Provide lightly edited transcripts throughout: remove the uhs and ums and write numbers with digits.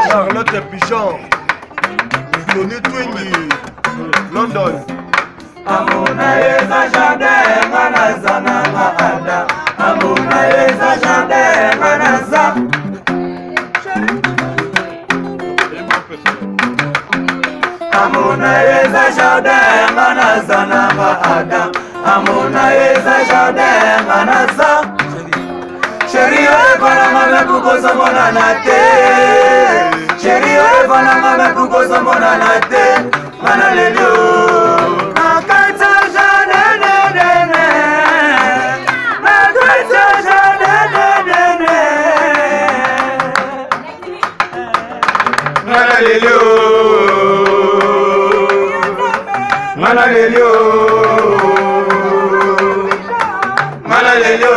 Charlotte Pigeon, Tony Twingy, London. Amuna yeza jardin nganaza nanga ada. Amuna yeza jardin nganaza. Amuna yeza jardin nganaza nanga ada. Amuna yeza jardin nganaza. Chérie, voilà ma kukosa mona nate. Chérie, voilà ma kukosa mona nate. Mana lelio. Nakata jane ne ne ne. Nakata jane ne ne ne. Mana lelio. Mana lelio. Mana lelio.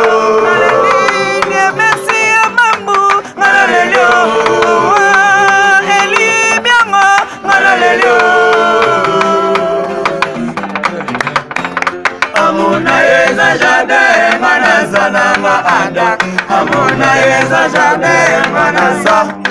Amuna yeza jardin nganaza nanga ada. Amuna yeza jardin nganaza.